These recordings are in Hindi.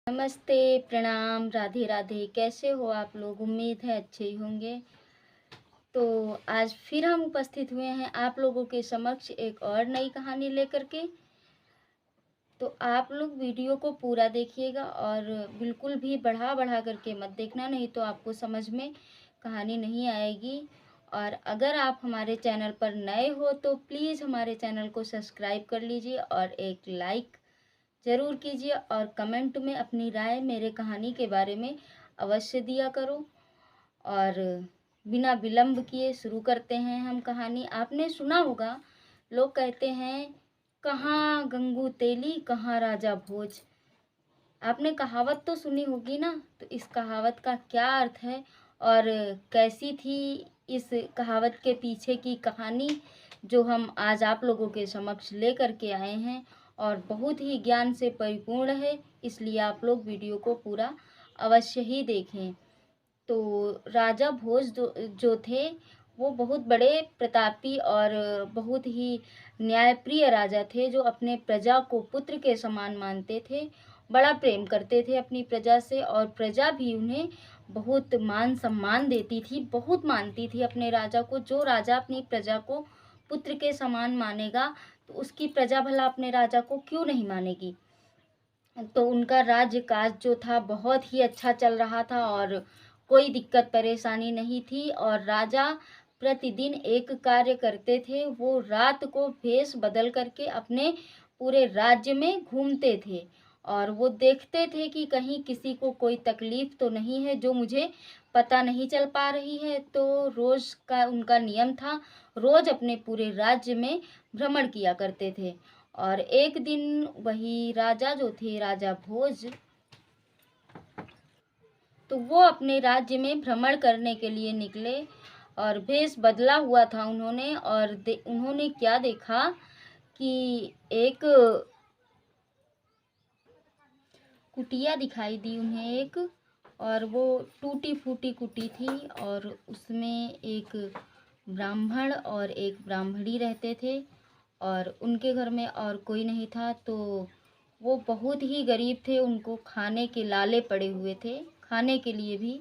नमस्ते, प्रणाम, राधे राधे। कैसे हो आप लोग? उम्मीद है अच्छे ही होंगे। तो आज फिर हम उपस्थित हुए हैं आप लोगों के समक्ष एक और नई कहानी लेकर के। तो आप लोग वीडियो को पूरा देखिएगा और बिल्कुल भी बढ़ा करके मत देखना, नहीं तो आपको समझ में कहानी नहीं आएगी। और अगर आप हमारे चैनल पर नए हो तो प्लीज़ हमारे चैनल को सब्सक्राइब कर लीजिए और एक लाइक ज़रूर कीजिए और कमेंट में अपनी राय मेरे कहानी के बारे में अवश्य दिया करो। और बिना विलंब किए शुरू करते हैं हम कहानी। आपने सुना होगा, लोग कहते हैं, कहाँ गंगू तेली कहाँ राजा भोज। आपने कहावत तो सुनी होगी ना। तो इस कहावत का क्या अर्थ है और कैसी थी इस कहावत के पीछे की कहानी, जो हम आज आप लोगों के समक्ष लेकर के आए हैं और बहुत ही ज्ञान से परिपूर्ण है, इसलिए आप लोग वीडियो को पूरा अवश्य ही देखें। तो राजा भोज जो थे, वो बहुत बड़े प्रतापी और बहुत ही न्यायप्रिय राजा थे, जो अपने प्रजा को पुत्र के समान मानते थे। बड़ा प्रेम करते थे अपनी प्रजा से और प्रजा भी उन्हें बहुत मान सम्मान देती थी, बहुत मानती थी अपने राजा को। जो राजा अपनी प्रजा को पुत्र के समान मानेगा तो उसकी प्रजा भला अपने राजा को क्यों नहीं मानेगी। तो उनका राज्य काज जो था बहुत ही अच्छा चल रहा था और कोई दिक्कत परेशानी नहीं थी। और राजा प्रतिदिन एक कार्य करते थे, वो रात को भेष बदल करके अपने पूरे राज्य में घूमते थे और वो देखते थे कि कहीं किसी को कोई तकलीफ तो नहीं है जो मुझे पता नहीं चल पा रही है। तो रोज़ का उनका नियम था, रोज़ अपने पूरे राज्य में भ्रमण किया करते थे। और एक दिन वही राजा जो थे, राजा भोज, तो वो अपने राज्य में भ्रमण करने के लिए निकले और भेष बदला हुआ था उन्होंने। और उन्होंने क्या देखा कि एक कुटिया दिखाई दी उन्हें एक, और वो टूटी फूटी कुटी थी और उसमें एक ब्राह्मण और एक ब्राह्मणी रहते थे और उनके घर में और कोई नहीं था। तो वो बहुत ही गरीब थे, उनको खाने के लाले पड़े हुए थे, खाने के लिए भी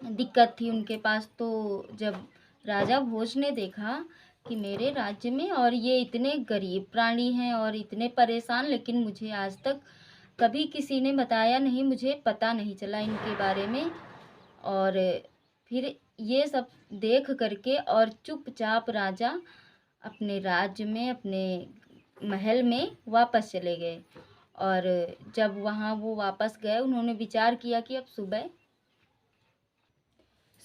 दिक्कत थी उनके पास। तो जब राजा भोज ने देखा कि मेरे राज्य में और ये इतने गरीब प्राणी हैं और इतने परेशान, लेकिन मुझे आज तक कभी किसी ने बताया नहीं, मुझे पता नहीं चला इनके बारे में। और फिर ये सब देख करके और चुपचाप राजा अपने राज्य में, अपने महल में वापस चले गए। और जब वहाँ वो वापस गए, उन्होंने विचार किया कि अब सुबह,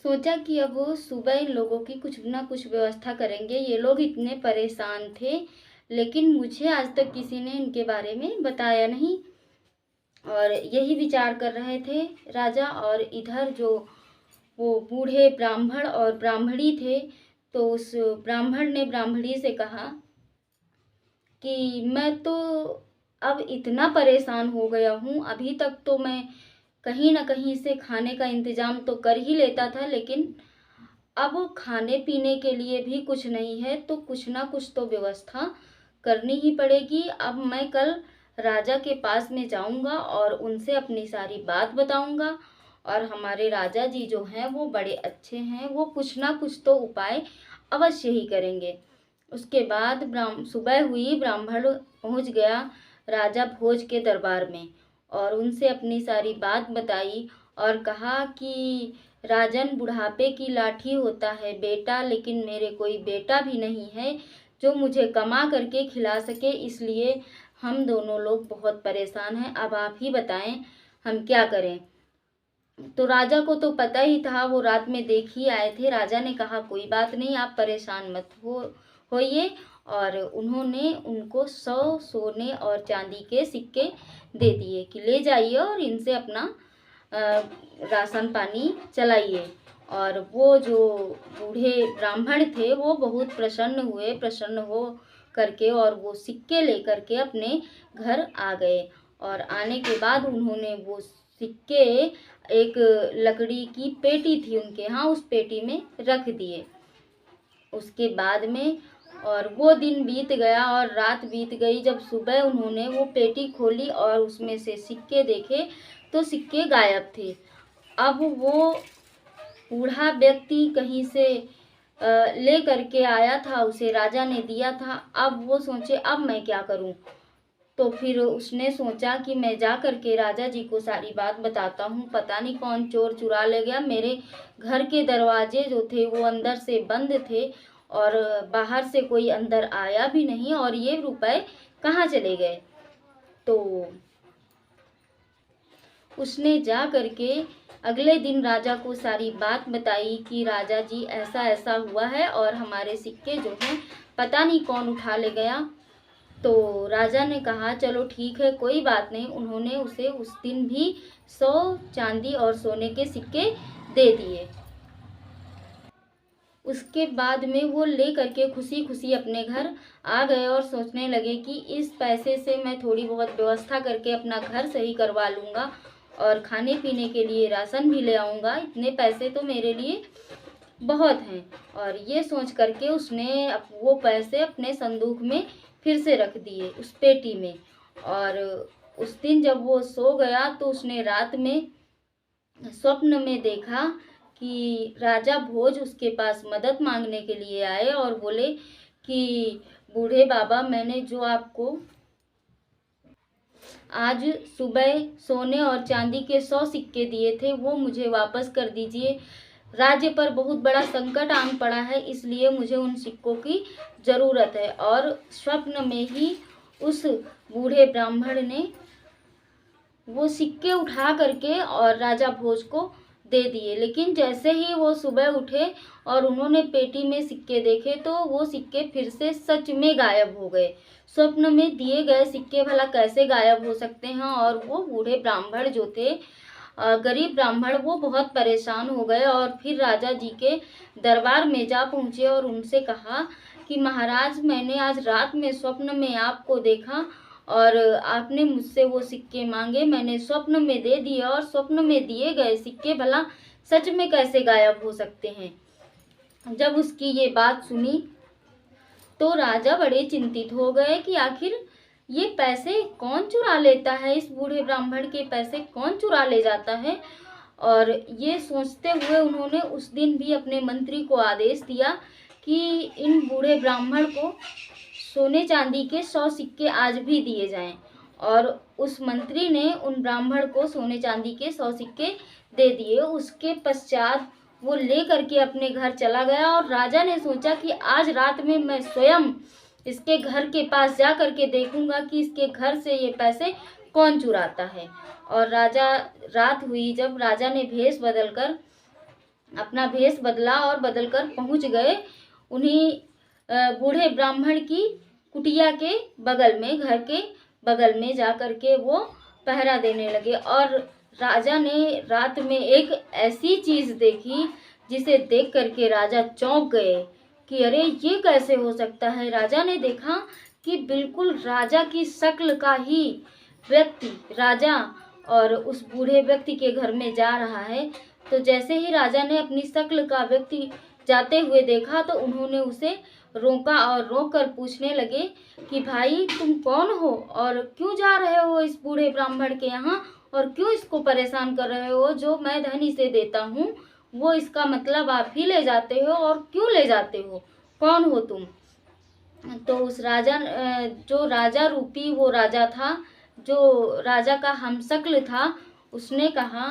सोचा कि अब वो सुबह इन लोगों की कुछ ना कुछ व्यवस्था करेंगे। ये लोग इतने परेशान थे, लेकिन मुझे आज तक किसी ने इनके बारे में बताया नहीं। और यही विचार कर रहे थे राजा। और इधर जो वो बूढ़े ब्राह्मण और ब्राह्मणी थे, तो उस ब्राह्मण ने ब्राह्मणी से कहा कि मैं तो अब इतना परेशान हो गया हूँ, अभी तक तो मैं कहीं ना कहीं से खाने का इंतज़ाम तो कर ही लेता था, लेकिन अब खाने पीने के लिए भी कुछ नहीं है, तो कुछ ना कुछ तो व्यवस्था करनी ही पड़ेगी। अब मैं कल राजा के पास में जाऊंगा और उनसे अपनी सारी बात बताऊंगा। और हमारे राजा जी जो हैं वो बड़े अच्छे हैं, वो कुछ ना कुछ तो उपाय अवश्य ही करेंगे। उसके बाद सुबह हुई, ब्राह्मण पहुंच गया राजा भोज के दरबार में और उनसे अपनी सारी बात बताई और कहा कि राजन, बुढ़ापे की लाठी होता है बेटा, लेकिन मेरे कोई बेटा भी नहीं है जो मुझे कमा करके खिला सके, इसलिए हम दोनों लोग बहुत परेशान हैं। अब आप ही बताएं हम क्या करें। तो राजा को तो पता ही था, वो रात में देख ही आए थे। राजा ने कहा कोई बात नहीं, आप परेशान मत होइए। और उन्होंने उनको 100 सोने और चांदी के सिक्के दे दिए कि ले जाइए और इनसे अपना राशन पानी चलाइए। और वो जो बूढ़े ब्राह्मण थे वो बहुत प्रसन्न हुए, प्रसन्न हो करके और वो सिक्के लेकर के अपने घर आ गए। और आने के बाद उन्होंने वो सिक्के एक लकड़ी की पेटी थी उनके यहाँ, उस पेटी में रख दिए। उसके बाद में और वो दिन बीत गया और रात बीत गई। जब सुबह उन्होंने वो पेटी खोली और उसमें से सिक्के देखे तो सिक्के गायब थे। अब वो बूढ़ा व्यक्ति कहीं से ले करके आया था, उसे राजा ने दिया था। अब वो सोचे अब मैं क्या करूं। तो फिर उसने सोचा कि मैं जा करके राजा जी को सारी बात बताता हूँ। पता नहीं कौन चोर चुरा ले गया। मेरे घर के दरवाजे जो थे वो अंदर से बंद थे और बाहर से कोई अंदर आया भी नहीं, और ये रुपए कहाँ चले गए। तो उसने जा करके अगले दिन राजा को सारी बात बताई कि राजा जी ऐसा ऐसा हुआ है और हमारे सिक्के जो हैं पता नहीं कौन उठा ले गया। तो राजा ने कहा चलो ठीक है, कोई बात नहीं। उन्होंने उसे उस दिन भी 100 चांदी और सोने के सिक्के दे दिए। उसके बाद में वो ले करके खुशी खुशी अपने घर आ गए और सोचने लगे कि इस पैसे से मैं थोड़ी बहुत व्यवस्था करके अपना घर सही करवा लूँगा और खाने पीने के लिए राशन भी ले आऊँगा। इतने पैसे तो मेरे लिए बहुत हैं। और ये सोच करके उसने वो पैसे अपने संदूक में फिर से रख दिए, उस पेटी में। और उस दिन जब वो सो गया तो उसने रात में स्वप्न में देखा कि राजा भोज उसके पास मदद मांगने के लिए आए और बोले कि बूढ़े बाबा, मैंने जो आपको आज सुबह सोने और चांदी के 100 सिक्के दिए थे वो मुझे वापस कर दीजिए। राज्य पर बहुत बड़ा संकट आन पड़ा है, इसलिए मुझे उन सिक्कों की ज़रूरत है। और स्वप्न में ही उस बूढ़े ब्राह्मण ने वो सिक्के उठा करके और राजा भोज को दे दिए। लेकिन जैसे ही वो सुबह उठे और उन्होंने पेटी में सिक्के देखे तो वो सिक्के फिर से सच में गायब हो गए। स्वप्न में दिए गए सिक्के भला कैसे गायब हो सकते हैं। और वो बूढ़े ब्राह्मण जो थे, गरीब ब्राह्मण, वो बहुत परेशान हो गए और फिर राजा जी के दरबार में जा पहुँचे और उनसे कहा कि महाराज, मैंने आज रात में स्वप्न में आपको देखा और आपने मुझसे वो सिक्के मांगे, मैंने स्वप्न में दे दिए और स्वप्न में दिए गए सिक्के भला सच में कैसे गायब हो सकते हैं। जब उसकी ये बात सुनी तो राजा बड़े चिंतित हो गए कि आखिर ये पैसे कौन चुरा लेता है, इस बूढ़े ब्राह्मण के पैसे कौन चुरा ले जाता है। और ये सोचते हुए उन्होंने उस दिन भी अपने मंत्री को आदेश दिया कि इन बूढ़े ब्राह्मण को सोने चांदी के 100 सिक्के आज भी दिए जाएं। और उस मंत्री ने उन ब्राह्मण को सोने चांदी के 100 सिक्के दे दिए। उसके पश्चात वो ले करके अपने घर चला गया और राजा ने सोचा कि आज रात में मैं स्वयं इसके घर के पास जा करके देखूंगा कि इसके घर से ये पैसे कौन चुराता है। और रात हुई जब राजा ने अपना भेष बदला और बदलकर पहुंच गए उन्हीं बूढ़े ब्राह्मण की कुटिया के बगल में, घर के बगल में जा करके वो पहरा देने लगे। और राजा ने रात में एक ऐसी चीज़ देखी जिसे देख करके राजा चौंक गए कि अरे ये कैसे हो सकता है। राजा ने देखा कि बिल्कुल राजा की शक्ल का ही व्यक्ति राजा और उस बूढ़े व्यक्ति के घर में जा रहा है। तो जैसे ही राजा ने अपनी शक्ल का व्यक्ति जाते हुए देखा तो उन्होंने उसे रोका और रोक कर पूछने लगे कि भाई, तुम कौन हो और क्यों जा रहे हो इस बूढ़े ब्राह्मण के यहाँ और क्यों इसको परेशान कर रहे हो। जो मैं धन इसे देता हूँ वो इसका मतलब आप ही ले जाते हो, और क्यों ले जाते हो, कौन हो तुम। तो उस राजा, जो राजा रूपी वो राजा था, जो राजा का हमशक्ल था, उसने कहा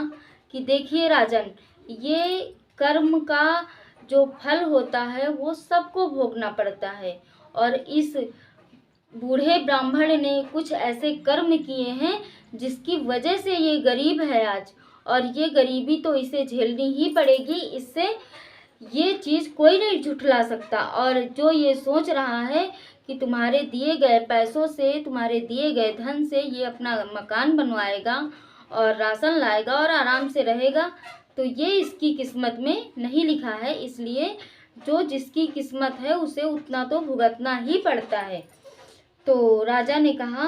कि देखिए राजन, ये कर्म का जो फल होता है वो सबको भोगना पड़ता है। और इस बूढ़े ब्राह्मण ने कुछ ऐसे कर्म किए हैं जिसकी वजह से ये गरीब है आज, और ये गरीबी तो इसे झेलनी ही पड़ेगी। इससे ये चीज़ कोई नहीं झुठला सकता। और जो ये सोच रहा है कि तुम्हारे दिए गए पैसों से, तुम्हारे दिए गए धन से ये अपना मकान बनवाएगा और राशन लाएगा और आराम से रहेगा, तो ये इसकी किस्मत में नहीं लिखा है। इसलिए जो जिसकी किस्मत है उसे उतना तो भुगतना ही पड़ता है। तो राजा ने कहा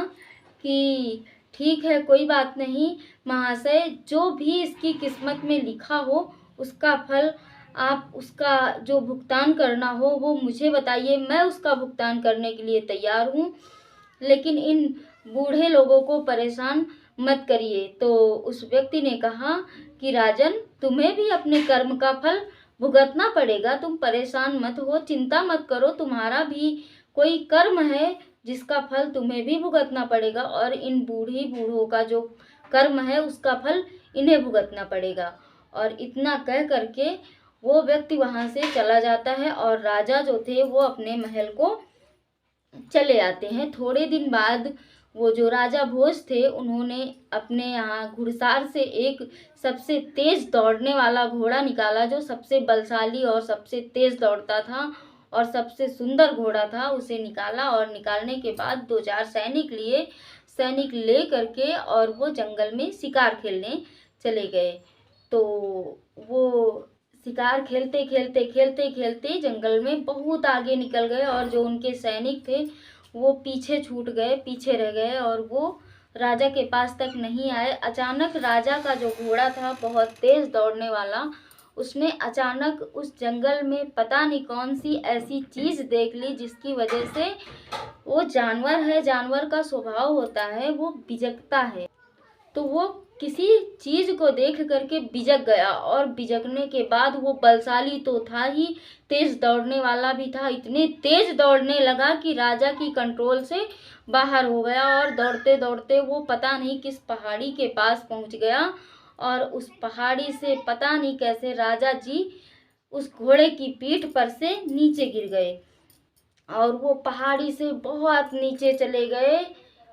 कि ठीक है, कोई बात नहीं महाशय, जो भी इसकी किस्मत में लिखा हो उसका फल आप उसका जो भुगतान करना हो वो मुझे बताइए, मैं उसका भुगतान करने के लिए तैयार हूँ, लेकिन इन बूढ़े लोगों को परेशान मत करिए। तो उस व्यक्ति ने कहा कि राजन, तुम्हें भी अपने कर्म का फल भुगतना पड़ेगा, तुम परेशान मत हो, चिंता मत करो, तुम्हारा भी कोई कर्म है जिसका फल तुम्हें भी भुगतना पड़ेगा, और इन बूढ़ों का जो कर्म है उसका फल इन्हें भुगतना पड़ेगा। और इतना कह करके वो व्यक्ति वहां से चला जाता है और राजा जो थे वो अपने महल को चले आते हैं। थोड़े दिन बाद वो जो राजा भोज थे उन्होंने अपने यहाँ घुड़सार से एक सबसे तेज दौड़ने वाला घोड़ा निकाला, जो सबसे बलशाली और सबसे तेज दौड़ता था और सबसे सुंदर घोड़ा था, उसे निकाला। और निकालने के बाद 2-4 सैनिक ले करके और वो जंगल में शिकार खेलने चले गए। तो वो शिकार खेलते जंगल में बहुत आगे निकल गए और जो उनके सैनिक थे वो पीछे छूट गए, पीछे रह गए और वो राजा के पास तक नहीं आए। अचानक राजा का जो घोड़ा था बहुत तेज दौड़ने वाला, उसने अचानक उस जंगल में पता नहीं कौन सी ऐसी चीज देख ली जिसकी वजह से, वो जानवर है, जानवर का स्वभाव होता है वो बिजकता है, तो वो किसी चीज को देख करके बिजक गया। और बिजकने के बाद वो बलशाली तो था ही, तेज दौड़ने वाला भी था, इतने तेज दौड़ने लगा कि राजा की कंट्रोल से बाहर हो गया। और दौड़ते दौड़ते वो पता नहीं किस पहाड़ी के पास पहुंच गया और उस पहाड़ी से पता नहीं कैसे राजा जी उस घोड़े की पीठ पर से नीचे गिर गए और वो पहाड़ी से बहुत नीचे चले गए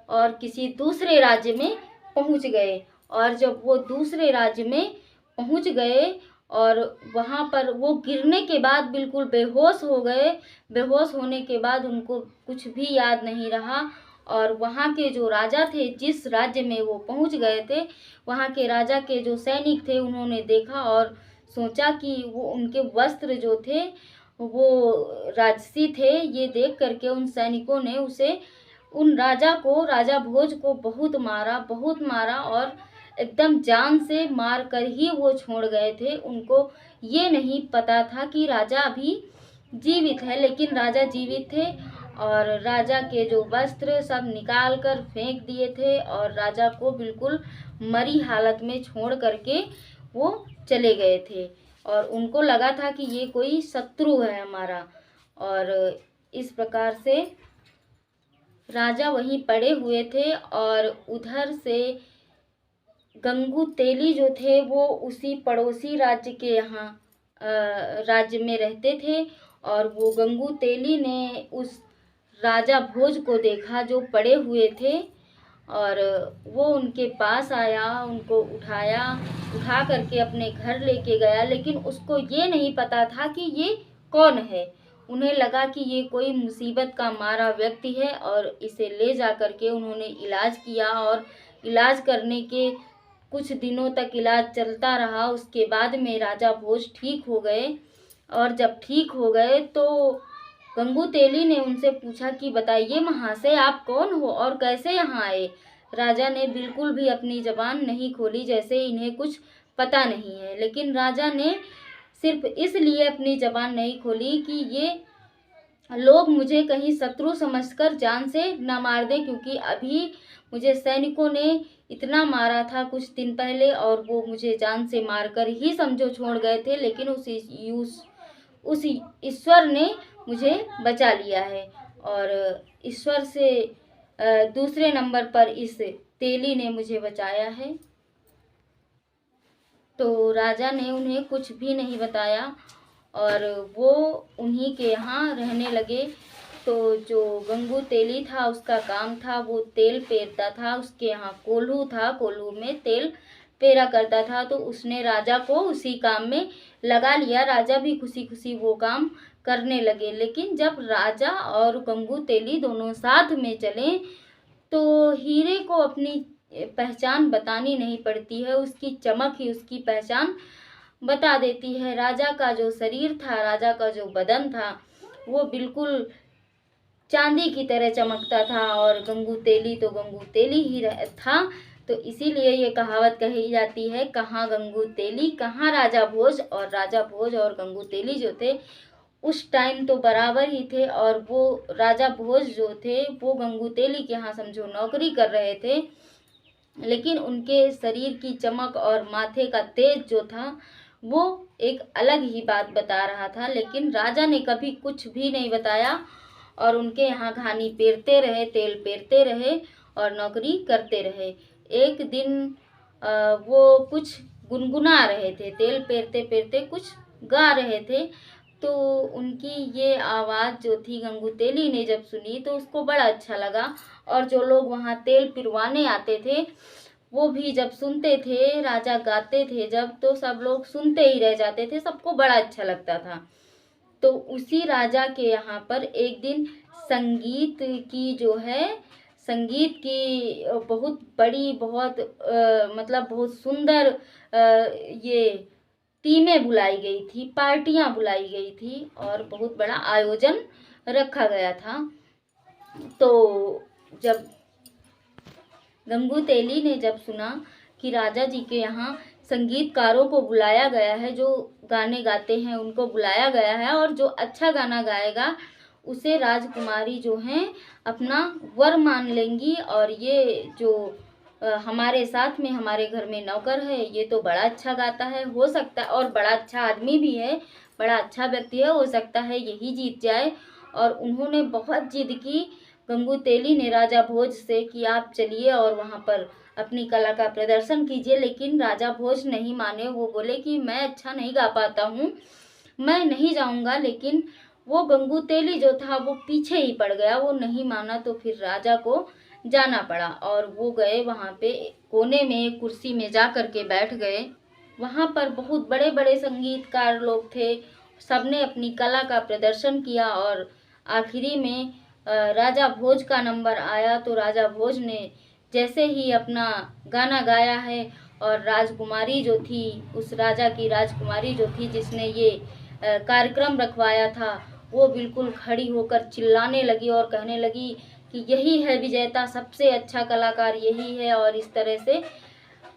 और किसी दूसरे राज्य में पहुंच गए। और जब वो दूसरे राज्य में पहुंच गए और वहां पर वो गिरने के बाद बिल्कुल बेहोश हो गए। बेहोश होने के बाद उनको कुछ भी याद नहीं रहा और वहां के जो राजा थे, जिस राज्य में वो पहुंच गए थे, वहां के राजा के जो सैनिक थे उन्होंने देखा और सोचा कि वो उनके वस्त्र जो थे वो राजसी थे। ये देख करके उन सैनिकों ने उन राजा भोज को बहुत मारा और एकदम जान से मार कर ही वो छोड़ गए थे। उनको ये नहीं पता था कि राजा अभी जीवित है, लेकिन राजा जीवित थे और राजा के जो वस्त्र सब निकाल कर फेंक दिए थे और राजा को बिल्कुल मरी हालत में छोड़ करके वो चले गए थे। और उनको लगा था कि ये कोई शत्रु है हमारा। और इस प्रकार से राजा वहीं पड़े हुए थे और उधर से गंगू तेली जो थे वो उसी पड़ोसी राज्य के यहाँ राज्य में रहते थे। और वो गंगू तेली ने उस राजा भोज को देखा जो पड़े हुए थे और वो उनके पास आया, उनको उठा करके अपने घर लेके गया। लेकिन उसको ये नहीं पता था कि ये कौन है। उन्हें लगा कि ये कोई मुसीबत का मारा व्यक्ति है और इसे ले जा करके उन्होंने इलाज किया और इलाज करने के कुछ दिनों तक इलाज चलता रहा। उसके बाद में राजा भोज ठीक हो गए और जब ठीक हो गए तो गंगू तेली ने उनसे पूछा कि बताइए महाशय, आप कौन हो और कैसे यहाँ आए। राजा ने बिल्कुल भी अपनी जबान नहीं खोली, जैसे इन्हें कुछ पता नहीं है। लेकिन राजा ने सिर्फ इसलिए अपनी जबान नहीं खोली कि ये लोग मुझे कहीं शत्रु समझकर जान से न मार दें, क्योंकि अभी मुझे सैनिकों ने इतना मारा था कुछ दिन पहले और वो मुझे जान से मारकर ही समझो छोड़ गए थे, लेकिन उस ईश्वर ने मुझे बचा लिया है। और ईश्वर से दूसरे नंबर पर इस तेली ने मुझे बचाया है। तो राजा ने उन्हें कुछ भी नहीं बताया और वो उन्हीं के यहाँ रहने लगे। तो जो गंगू तेली था उसका काम था वो तेल पेरता था, उसके यहाँ कोल्हू था, कोल्हू में तेल पेरा करता था। तो उसने राजा को उसी काम में लगा लिया। राजा भी खुशी खुशी वो काम करने लगे। लेकिन जब राजा और गंगू तेली दोनों साथ में चले तो हीरे को अपनी पहचान बतानी नहीं पड़ती है, उसकी चमक ही उसकी पहचान बता देती है। राजा का जो शरीर था, राजा का जो बदन था वो बिल्कुल चांदी की तरह चमकता था और गंगू तेली तो गंगू तेली ही था, तो इसीलिए ये कहावत कही जाती है, कहाँ गंगू तेली कहाँ राजा भोज। और राजा भोज और गंगू तेली जो थे उस टाइम तो बराबर ही थे, और वो राजा भोज जो थे वो गंगू तेली के यहाँ समझो नौकरी कर रहे थे, लेकिन उनके शरीर की चमक और माथे का तेज जो था वो एक अलग ही बात बता रहा था। लेकिन राजा ने कभी कुछ भी नहीं बताया और उनके यहाँ घानी पेरते रहे, तेल पेरते रहे और नौकरी करते रहे। एक दिन वो कुछ गुनगुना रहे थे, तेल पेरते पेरते कुछ गा रहे थे। तो उनकी ये आवाज़ जो थी गंगू तेली ने जब सुनी तो उसको बड़ा अच्छा लगा, और जो लोग वहाँ तेल पिरवाने आते थे वो भी जब सुनते थे राजा गाते थे जब, तो सब लोग सुनते ही रह जाते थे, सबको बड़ा अच्छा लगता था। तो उसी राजा के यहाँ पर एक दिन संगीत की जो है, संगीत की बहुत बड़ी, बहुत मतलब बहुत सुंदर ये टीमें बुलाई गई थी, पार्टियां बुलाई गई थी और बहुत बड़ा आयोजन रखा गया था। तो जब गंगू तेली ने जब सुना कि राजा जी के यहाँ संगीतकारों को बुलाया गया है, जो गाने गाते हैं उनको बुलाया गया है, और जो अच्छा गाना गाएगा उसे राजकुमारी जो हैं अपना वर मान लेंगी, और ये जो हमारे साथ में हमारे घर में नौकर है ये तो बड़ा अच्छा गाता है, हो सकता है, और बड़ा अच्छा आदमी भी है, बड़ा अच्छा व्यक्ति है, हो सकता है यही जीत जाए। और उन्होंने बहुत जिद की, गंगू तेली ने राजा भोज से कि आप चलिए और वहाँ पर अपनी कला का प्रदर्शन कीजिए। लेकिन राजा भोज नहीं माने, वो बोले कि मैं अच्छा नहीं गा पाता हूँ, मैं नहीं जाऊँगा। लेकिन वो गंगू तेली जो था वो पीछे ही पड़ गया, वो नहीं माना। तो फिर राजा को जाना पड़ा और वो गए वहाँ पे कोने में एक कुर्सी में जा कर के बैठ गए। वहाँ पर बहुत बड़े बड़े संगीतकार लोग थे, सबने अपनी कला का प्रदर्शन किया, और आखिरी में राजा भोज का नंबर आया। तो राजा भोज ने जैसे ही अपना गाना गाया है, और राजकुमारी जो थी, उस राजा की राजकुमारी जो थी जिसने ये कार्यक्रम रखवाया था, वो बिल्कुल खड़ी होकर चिल्लाने लगी और कहने लगी कि यही है विजेता, सबसे अच्छा कलाकार यही है, और इस तरह से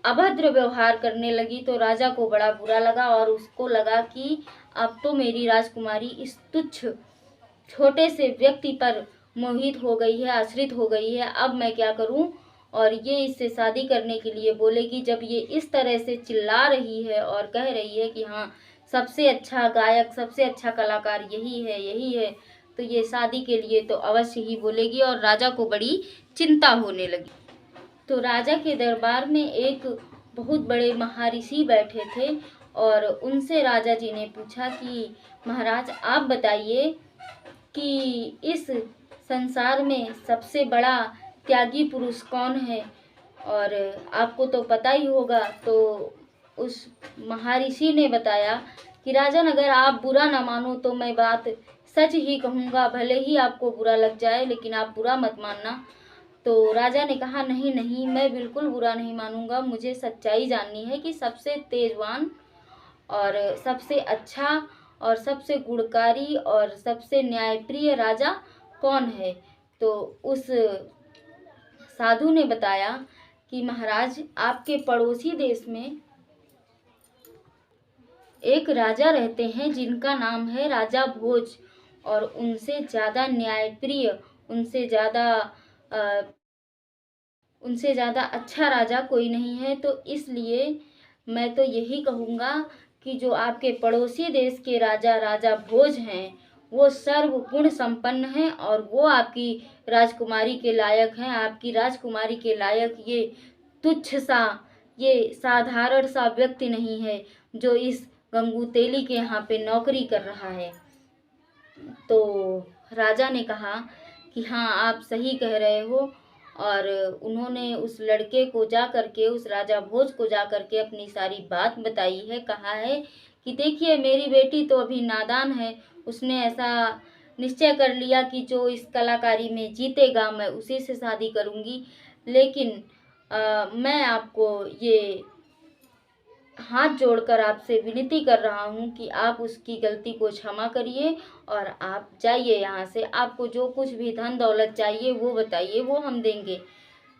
अभद्र व्यवहार करने लगी। तो राजा को बड़ा बुरा लगा और उसको लगा कि अब तो मेरी राजकुमारी इस तुच्छ छोटे से व्यक्ति पर मोहित हो गई है, आश्रित हो गई है, अब मैं क्या करूं। और ये इससे शादी करने के लिए बोलेगी। जब ये इस तरह से चिल्ला रही है और कह रही है कि हाँ सबसे अच्छा गायक, सबसे अच्छा कलाकार यही है, यही है, तो ये शादी के लिए तो अवश्य ही बोलेगी, और राजा को बड़ी चिंता होने लगी। तो राजा के दरबार में एक बहुत बड़े महर्षि बैठे थे, और उनसे राजा जी ने पूछा कि महाराज आप बताइए कि इस संसार में सबसे बड़ा त्यागी पुरुष कौन है, और आपको तो पता ही होगा। तो उस महर्षि ने बताया कि राजन, अगर आप बुरा ना मानो तो मैं बात सच ही कहूँगा, भले ही आपको बुरा लग जाए लेकिन आप बुरा मत मानना। तो राजा ने कहा नहीं नहीं, मैं बिल्कुल बुरा नहीं मानूंगा, मुझे सच्चाई जाननी है कि सबसे तेजवान और सबसे अच्छा और सबसे गुणकारी और सबसे न्यायप्रिय राजा कौन है। तो उस साधु ने बताया कि महाराज आपके पड़ोसी देश में एक राजा रहते हैं जिनका नाम है राजा भोज, और उनसे ज़्यादा न्यायप्रिय, उनसे ज़्यादा अच्छा राजा कोई नहीं है। तो इसलिए मैं तो यही कहूँगा कि जो आपके पड़ोसी देश के राजा राजा भोज हैं वो सर्वगुण संपन्न हैं, और वो आपकी राजकुमारी के लायक हैं। आपकी राजकुमारी के लायक ये तुच्छ सा, ये साधारण सा व्यक्ति नहीं है जो इस गंगू तेली के यहाँ पे नौकरी कर रहा है। तो राजा ने कहा कि हाँ आप सही कह रहे हो, और उन्होंने उस लड़के को जा करके, उस राजा भोज को जा करके अपनी सारी बात बताई है। कहा है कि देखिए मेरी बेटी तो अभी नादान है, उसने ऐसा निश्चय कर लिया कि जो इस कलाकारी में जीतेगा मैं उसी से शादी करूँगी। लेकिन मैं आपको ये हाथ जोड़कर आपसे विनती कर रहा हूँ कि आप उसकी गलती को क्षमा करिए और आप जाइए यहाँ से। आपको जो कुछ भी धन दौलत चाहिए वो बताइए, वो हम देंगे।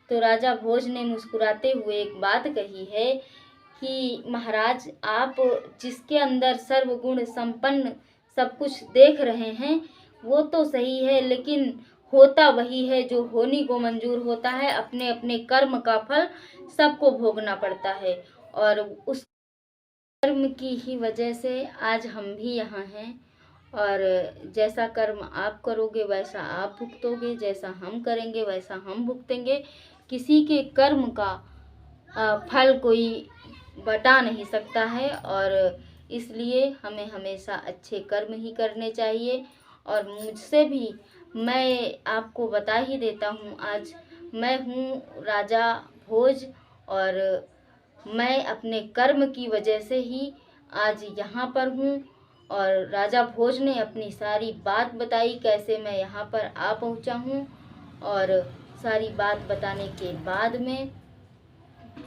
तो राजा भोज ने मुस्कुराते हुए एक बात कही है कि महाराज, आप जिसके अंदर सर्वगुण संपन्न सब कुछ देख रहे हैं वो तो सही है, लेकिन होता वही है जो होनी को मंजूर होता है। अपने अपने कर्म का फल सबको भोगना पड़ता है और उस कर्म की ही वजह से आज हम भी यहाँ हैं। और जैसा कर्म आप करोगे वैसा आप भुगतोगे, जैसा हम करेंगे वैसा हम भुगतेंगे। किसी के कर्म का फल कोई बता नहीं सकता है और इसलिए हमें हमेशा अच्छे कर्म ही करने चाहिए। और मुझसे भी मैं आपको बता ही देता हूँ, आज मैं हूँ राजा भोज और मैं अपने कर्म की वजह से ही आज यहाँ पर हूँ। और राजा भोज ने अपनी सारी बात बताई, कैसे मैं यहाँ पर आ पहुँचा हूँ। और सारी बात बताने के बाद में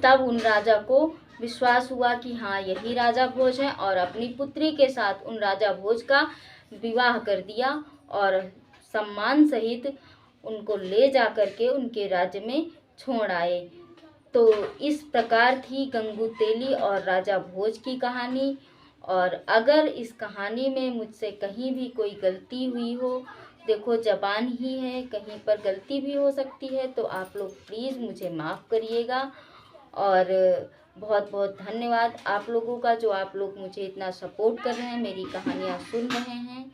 तब उन राजा को विश्वास हुआ कि हाँ यही राजा भोज है, और अपनी पुत्री के साथ उन राजा भोज का विवाह कर दिया और सम्मान सहित उनको ले जा कर के उनके राज्य में छोड़ आए। तो इस प्रकार थी गंगू तेली और राजा भोज की कहानी। और अगर इस कहानी में मुझसे कहीं भी कोई गलती हुई हो, देखो ज़बान ही है, कहीं पर गलती भी हो सकती है, तो आप लोग प्लीज़ मुझे माफ़ करिएगा। और बहुत बहुत धन्यवाद आप लोगों का, जो आप लोग मुझे इतना सपोर्ट कर रहे हैं, मेरी कहानियाँ सुन रहे हैं।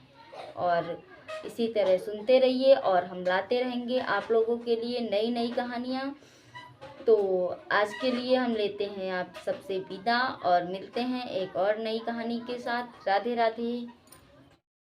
और इसी तरह सुनते रहिए और हम लाते रहेंगे आप लोगों के लिए नई नई कहानियाँ। तो आज के लिए हम लेते हैं आप सबसे विदा और मिलते हैं एक और नई कहानी के साथ। राधे राधे।